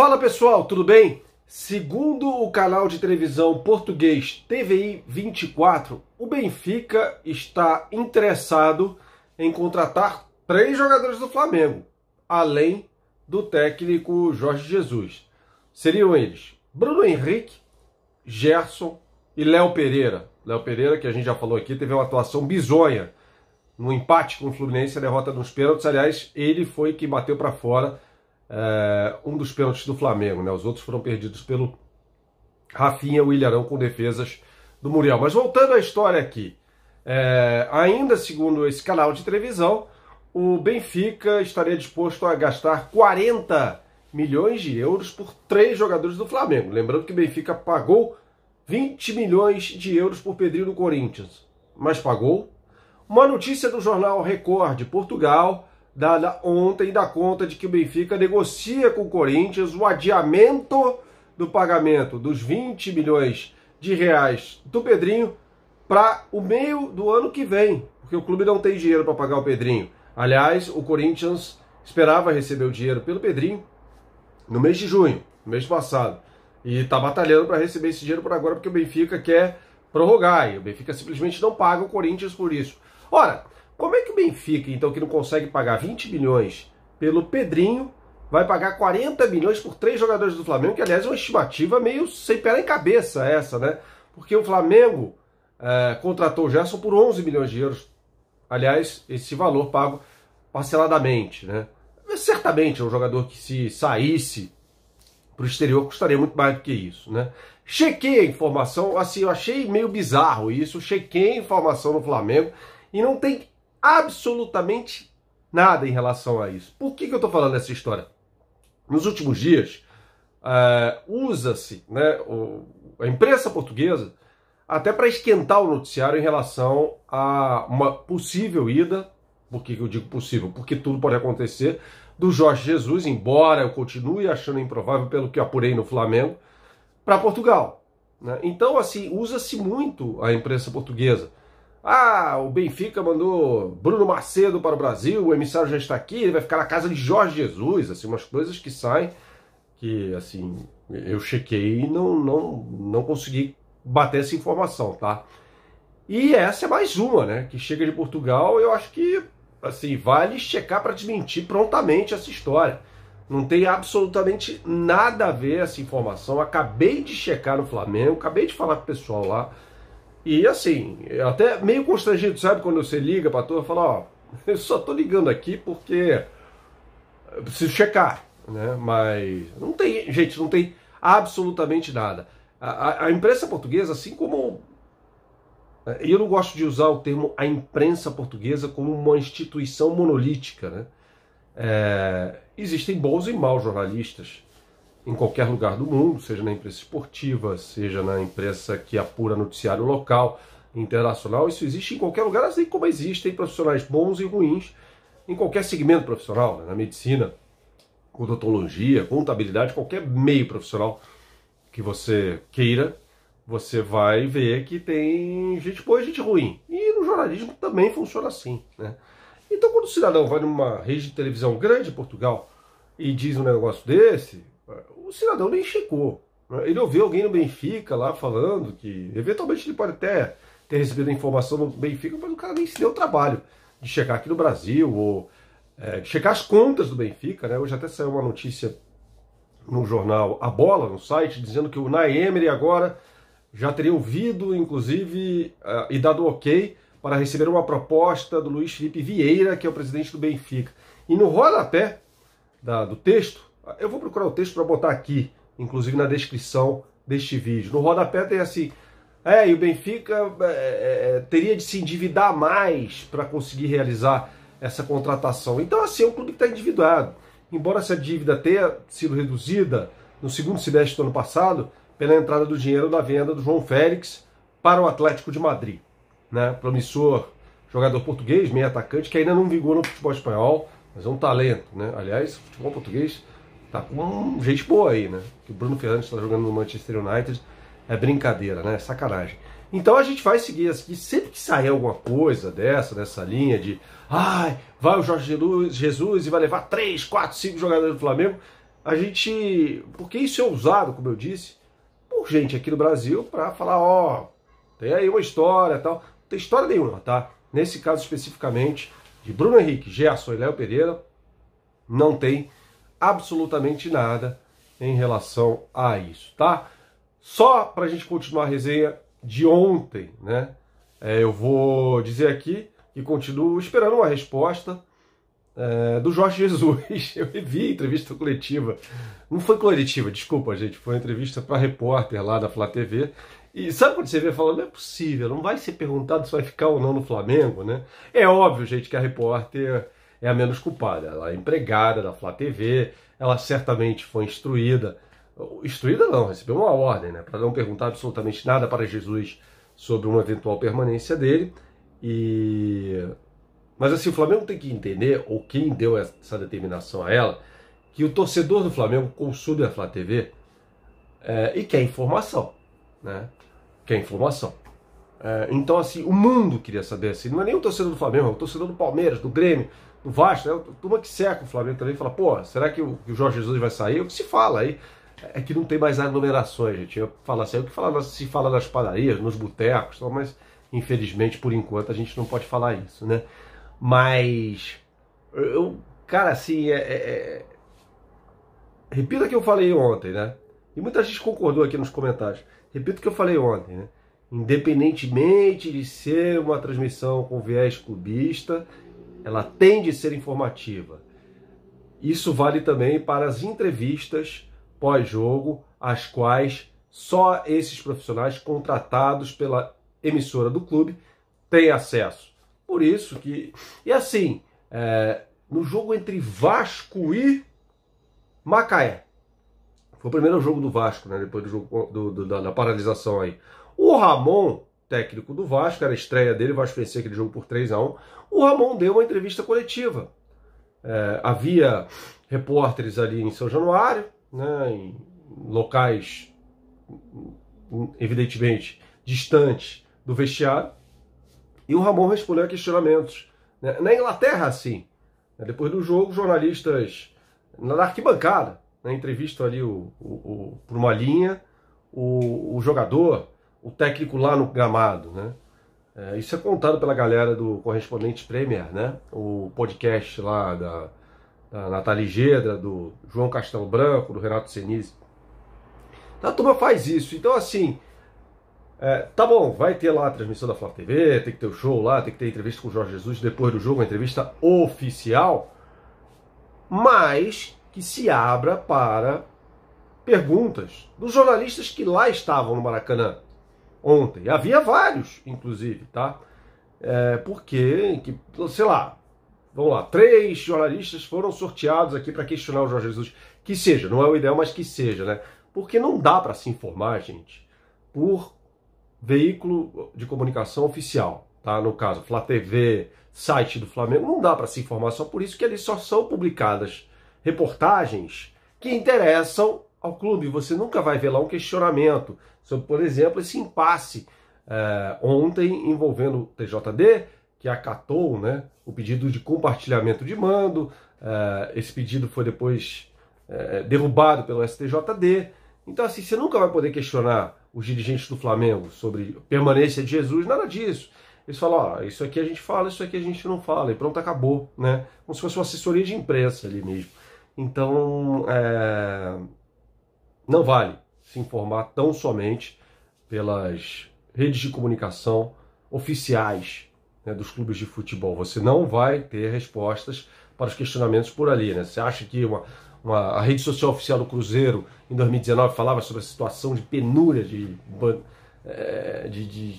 Fala pessoal, tudo bem? Segundo o canal de televisão português TVI 24, o Benfica está interessado em contratar 3 jogadores do Flamengo, além do técnico Jorge Jesus. Seriam eles Bruno Henrique, Gerson e Léo Pereira. Léo Pereira, que a gente já falou aqui, teve uma atuação bizonha no empate com o Fluminense, a derrota nos pênaltis. Aliás, ele foi que bateu para fora um dos pênaltis do Flamengo, né? Os outros foram perdidos pelo Rafinha e o Ilharão com defesas do Muriel. Mas voltando à história aqui, ainda segundo esse canal de televisão, o Benfica estaria disposto a gastar 40 milhões de euros por 3 jogadores do Flamengo. Lembrando que o Benfica pagou 20 milhões de euros por Pedrinho do Corinthians, mas pagou. Uma notícia do jornal Record de Portugal, dada ontem, dá conta de que o Benfica negocia com o Corinthians o adiamento do pagamento dos 20 milhões de reais do Pedrinho para o meio do ano que vem, porque o clube não tem dinheiro para pagar o Pedrinho. Aliás, o Corinthians esperava receber o dinheiro pelo Pedrinho no mês de junho, no mês passado, e está batalhando para receber esse dinheiro por agora, porque o Benfica quer prorrogar, e o Benfica simplesmente não paga o Corinthians por isso. Ora, como é que o Benfica, então, que não consegue pagar 20 milhões pelo Pedrinho, vai pagar 40 milhões por 3 jogadores do Flamengo, que, aliás, é uma estimativa meio sem pé nem cabeça essa, né? Porque o Flamengo contratou o Gerson por 11 milhões de euros. Aliás, esse valor pago parceladamente, né? Certamente é um jogador que, se saísse para o exterior, custaria muito mais do que isso, né? Chequei a informação, assim, eu achei meio bizarro isso, chequei a informação no Flamengo e não tem absolutamente nada em relação a isso. Por que eu estou falando dessa história? Nos últimos dias, usa-se, né, a imprensa portuguesa até para esquentar o noticiário em relação a uma possível ida, por que eu digo possível? Porque tudo pode acontecer, do Jorge Jesus, embora eu continue achando improvável pelo que eu apurei no Flamengo, para Portugal, né? Então, assim, usa-se muito a imprensa portuguesa. O Benfica mandou Bruno Macedo para o Brasil, o emissário já está aqui, ele vai ficar na casa de Jorge Jesus, assim, umas coisas que saem, que, assim, eu chequei e não consegui bater essa informação, tá? E essa é mais uma, né, que chega de Portugal. Eu acho que, assim, vale checar para desmentir prontamente essa história. Não tem absolutamente nada a ver essa informação. Acabei de checar no Flamengo, acabei de falar com o pessoal lá. E assim, até meio constrangido, sabe? Quando você liga pra turma e fala, eu só tô ligando aqui porque eu preciso checar, né? Mas não tem, gente, não tem absolutamente nada. A imprensa portuguesa, assim como... E eu não gosto de usar o termo a imprensa portuguesa como uma instituição monolítica, né? Existem bons e maus jornalistas em qualquer lugar do mundo, seja na imprensa esportiva, seja na imprensa que apura noticiário local, internacional. Isso existe em qualquer lugar, assim como existem profissionais bons e ruins em qualquer segmento profissional, né? Na medicina, odontologia, contabilidade, qualquer meio profissional que você queira, você vai ver que tem gente boa e gente ruim. E no jornalismo também funciona assim, né? Então, quando o cidadão vai numa rede de televisão grande em Portugal e diz um negócio desse, o cidadão nem checou, né? Ele ouviu alguém no Benfica lá falando que, eventualmente, ele pode até ter recebido a informação do Benfica, mas o cara nem se deu o trabalho de checar aqui no Brasil, ou de checar as contas do Benfica, né? Hoje até saiu uma notícia no jornal A Bola, no site, dizendo que o Unai Emery agora já teria ouvido, inclusive, e dado ok para receber uma proposta do Luiz Felipe Vieira, que é o presidente do Benfica. E no rodapé do texto, eu vou procurar o texto para botar aqui, inclusive na descrição deste vídeo. No rodapé tem assim, e o Benfica teria de se endividar mais para conseguir realizar essa contratação. Então, assim, é um clube que está endividado. Embora essa dívida tenha sido reduzida no segundo semestre do ano passado, pela entrada do dinheiro da venda do João Félix para o Atlético de Madrid, né? Promissor jogador português, meio atacante, que ainda não vingou no futebol espanhol, mas é um talento, né? Aliás, o futebol português tá com gente boa aí, né? Que o Bruno Fernandes está jogando no Manchester United é brincadeira, né? É sacanagem. Então a gente vai seguir aqui, sempre que sair alguma coisa dessa linha de vai o Jorge Jesus e vai levar 3, 4, 5 jogadores do Flamengo, porque isso é usado, como eu disse, por gente aqui no Brasil para falar, ó, tem aí uma história e tal. Não tem história nenhuma, tá? Nesse caso especificamente, de Bruno Henrique, Gerson e Léo Pereira, não tem absolutamente nada em relação a isso, tá? Só para a gente continuar a resenha de ontem, né? Eu vou dizer aqui que continuo esperando uma resposta do Jorge Jesus. Eu vi a entrevista coletiva. Não foi coletiva, desculpa, gente. Foi uma entrevista para repórter lá da Flá TV. E sabe quando você vê falando, não é possível, não vai ser perguntado se vai ficar ou não no Flamengo, né? É óbvio, gente, que a repórter é a menos culpada. Ela é empregada da Flá TV, ela certamente foi instruída. Instruída não, recebeu uma ordem, né? Para não perguntar absolutamente nada para Jesus sobre uma eventual permanência dele. Mas assim, o Flamengo tem que entender, ou quem deu essa determinação a ela, que o torcedor do Flamengo consome a Flá TV e quer informação, né? Quer informação. Então, assim, o mundo queria saber, assim, não é nem o torcedor do Flamengo, é o torcedor do Palmeiras, do Grêmio, do Vasco, né? A turma que cerca o Flamengo também fala, pô, será que o Jorge Jesus vai sair? O que se fala aí é que não tem mais aglomerações, gente. Eu falo assim, é o que se fala nas padarias, nos botecos, mas infelizmente, por enquanto, a gente não pode falar isso, né? Mas, cara, assim, repito o que eu falei ontem, né? E muita gente concordou aqui nos comentários. Repito o que eu falei ontem, né? Independentemente de ser uma transmissão com viés clubista, ela tem de ser informativa. Isso vale também para as entrevistas pós-jogo, às quais só esses profissionais contratados pela emissora do clube têm acesso. Por isso que... E assim, no jogo entre Vasco e Macaé, foi o primeiro jogo do Vasco, né, depois do jogo da paralisação aí. O Ramon, técnico do Vasco, era a estreia dele, o Vasco venceu aquele jogo por 3-1. O Ramon deu uma entrevista coletiva. Havia repórteres ali em São Januário, né, em locais, evidentemente, distantes do vestiário. E o Ramon respondeu a questionamentos. Na Inglaterra, assim, depois do jogo, jornalistas na arquibancada, na entrevista ali por uma linha, o jogador, o técnico lá no gramado, né? Isso é contado pela galera do Correspondente Premier, né? O podcast lá da Nathalie Gedra, do João Castelo Branco, do Renato Senise. Então a turma faz isso. Então assim, tá bom, vai ter lá a transmissão da Flá TV, tem que ter o show lá, tem que ter entrevista com o Jorge Jesus depois do jogo, uma entrevista oficial, mas que se abra para perguntas dos jornalistas que lá estavam no Maracanã ontem. Havia vários, inclusive, tá? Porque, sei lá, vamos lá, 3 jornalistas foram sorteados aqui para questionar o Jorge Jesus. Que seja, não é o ideal, mas que seja, né? Porque não dá para se informar, gente, por veículo de comunicação oficial, tá? No caso, Flá TV, site do Flamengo, não dá para se informar só por isso, que ali só são publicadas reportagens que interessam ao clube. Você nunca vai ver lá um questionamento sobre, por exemplo, esse impasse ontem envolvendo o TJD, que acatou, né, o pedido de compartilhamento de mando. Esse pedido foi depois derrubado pelo STJD. Então, assim, você nunca vai poder questionar os dirigentes do Flamengo sobre permanência de Jesus, nada disso. Eles falam, isso aqui a gente fala, isso aqui a gente não fala, e pronto, acabou, né? Como se fosse uma assessoria de imprensa ali mesmo. Então, não vale se informar tão somente pelas redes de comunicação oficiais, né, dos clubes de futebol. Você não vai ter respostas para os questionamentos por ali, né? Você acha que a rede social oficial do Cruzeiro, em 2019, falava sobre a situação de penúria, de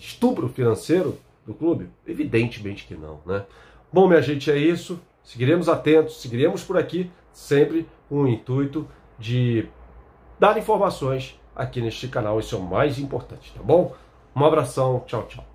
estupro financeiro do clube? Evidentemente que não, né? Bom, minha gente, é isso. Seguiremos atentos, seguiremos por aqui, sempre com o intuito de dar informações aqui neste canal. Isso é o mais importante, tá bom? Um abração, tchau, tchau.